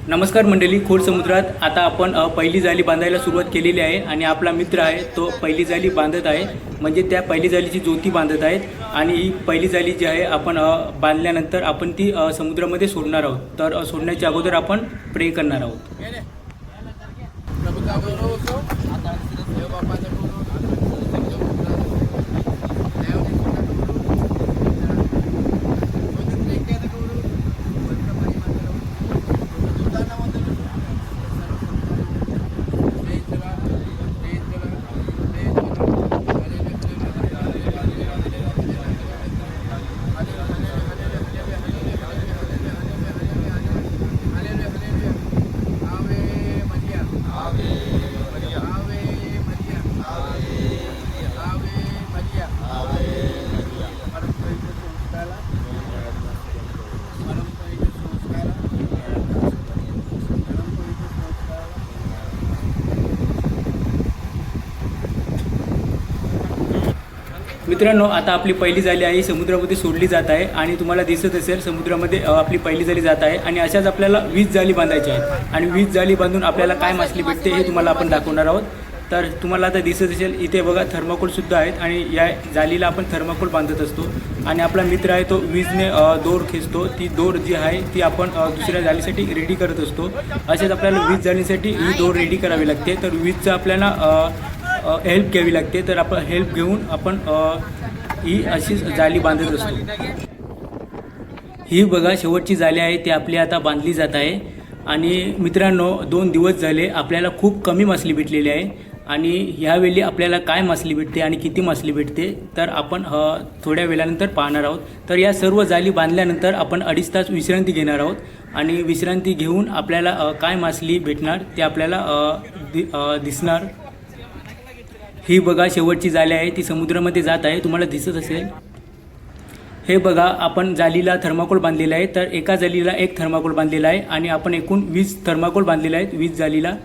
नमस्कार मंडळी, खोल समुद्रात आता आपण पहिली जाळी बांधायला सुरुवात केलेली आहे आणि आपला मित्र आहे तो पहिली जाळी बांधत आहे. म्हणजे त्या पहिली जाळीची ज्योती बांधत आहेत आणि ही पहिली जाळी जी आहे आपण बांधल्यानंतर आपण ती समुद्रामध्ये सोडणार आहोत. तर सोडण्याच्या अगोदर आपण प्रे करणार आहोत. मित्रांनो, आता आपली पहिली जाळी आहे समुद्रामध्ये सोडली जात आहे आणि तुम्हाला दिसत असेल समुद्रामध्ये आपली पहिली जाळी जात आहे आणि अशाच आपल्याला 20 जाळी बांधायच्या आहेत आणि 20 जाळी बांधून आपल्याला काय मासली भेटते हे तुम्हाला आपण दाखवणार आहोत. तर तुम्हाला आता दिसत असेल इथे बघा थर्माकोलसुद्धा आहेत आणि या जाळीला आपण थर्माकोल बांधत असतो आणि आपला मित्र आहे तो वीजने दोर खेचतो. ती दोर जी आहे ती आपण दुसऱ्या जाळीसाठी रेडी करत असतो. असेच आपल्याला 20 जाळीसाठी ही दोर रेडी करावी लागते. तर 20चं आपल्याला हेल्प घ्यावी लागते. तर आपण हेल्प घेऊन आपण ही अशी जाळी बांधत असतो. ही बघा शेवटची जाळी आहे ती आपली आता बांधली जात आहे. आणि मित्रांनो, 2 दिवस झाले आपल्याला खूप कमी मासली भेटलेली आहे आणि ह्यावेळी आपल्याला काय मासली भेटते आणि किती मासली भेटते तर आपण थोड्या वेळानंतर पाहणार आहोत. तर या सर्व जाळी बांधल्यानंतर आपण 2.5 तास विश्रांती घेणार आहोत आणि विश्रांती घेऊन आपल्याला काय मासली भेटणार ते आपल्याला दिसणार. ही बघा शेवटची जाळी आहे ती समुद्रामध्ये जात आहे, तुम्हाला दिसत असेल. हे बघा आपण जाळीला थर्माकोल बांधलेला आहे. तर एका जाळीला एक थर्माकोल बांधलेला आहे आणि आपण एकूण 20 थर्माकोल बांधलेले आहेत 20 जाळीला.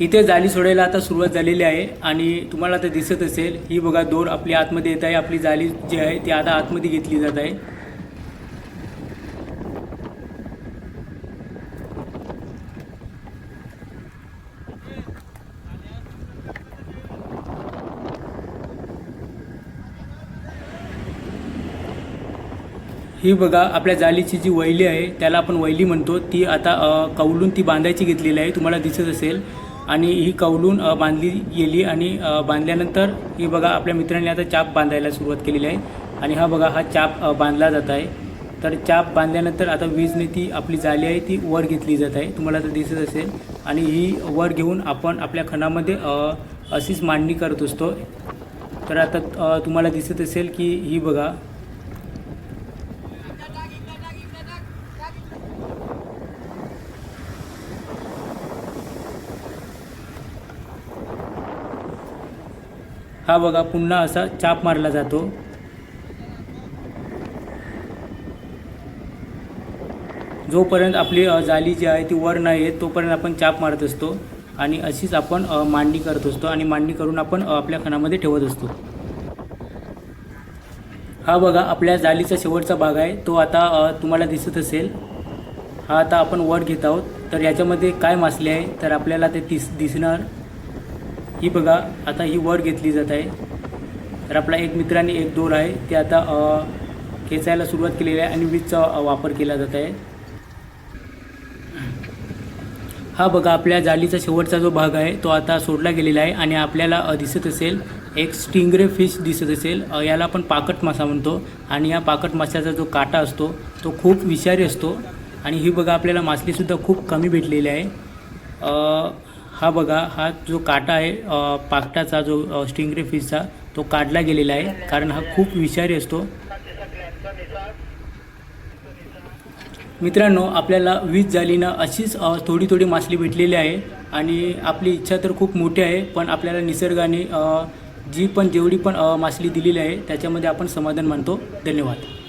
इथे जाळी सोडायला आता सुरुवात झालेली आहे आणि तुम्हाला आता दिसत असेल ही बघा दोर आपली आतमध्ये येत आहे. आपली जाळी जी आहे ती आता आतमध्ये घेतली जात आहे. ही बघा आपल्या जाळीची जी वैली आहे त्याला आपण वैली म्हणतो. ती आता कौलून ती बांधायची घेतलेली आहे, तुम्हाला दिसत असेल. आणि ही कौलून बांधली गेली आणि बांधल्यानंतर ही बघा आपल्या मित्रांनी आता चाप बांधायला सुरुवात केलेली आहे आणि हा बघा हा चाप बांधला जात आहे. तर चाप बांधल्यानंतर आता वीजने ती आपली जाळी आहे ती वर घेतली जात आहे, तुम्हाला तर दिसत असेल. आणि ही वर घेऊन आपण आपल्या खणामध्ये अशीच मांडणी करत असतो. तर आता तुम्हाला दिसत असेल की ही बघा हा बघा पुन्हा असा चाप मारला जातो. जोपर्यंत आपली जाळी जी आहे ती वर नाही येत तोपर्यंत आपण चाप मारत असतो आणि अशीच आपण मांडणी करत असतो आणि मांडणी करून आपण आपल्या खणामध्ये ठेवत असतो. हा बघा आपल्या जाळीचा शेवटचा भाग आहे तो आता तुम्हाला दिसत असेल. हा आता आपण वर घेत आहोत. तर याच्यामध्ये काय मासले आहे तर आपल्याला ते दिसणार. ही बघा आता ही वर घेतली जात आहे. तर आपला एक मित्राने एक दोर आहे ते आता खेचायला सुरुवात केलेली आहे आणि वीजचा वापर केला जात आहे. हा बघा आपल्या जाळीचा शेवटचा जो भाग आहे तो आता सोडला गेलेला आहे आणि आपल्याला दिसत असेल एक स्टिंगरे फिश दिसत असेल. याला आपण पाकट मासा म्हणतो आणि या पाकट माशाचा जो काटा असतो तो खूप विषारी असतो. आणि ही बघा आपल्याला मासलीसुद्धा खूप कमी भेटलेली आहे. हा बघा हा जो काटा आहे पाकटाचा जो स्टिंगरे फिशचा तो काढला गेलेला आहे कारण हा खूप विषारी असतो. मित्रांनो, आपल्याला 20 जाळीनं अशीच थोडी थोडी मासली भेटलेली आहे आणि आपली इच्छा तर खूप मोठी आहे, पण आपल्याला निसर्गाने जेवढी पण मासली दिलेली आहे त्याच्यामध्ये आपण समाधान मानतो. धन्यवाद.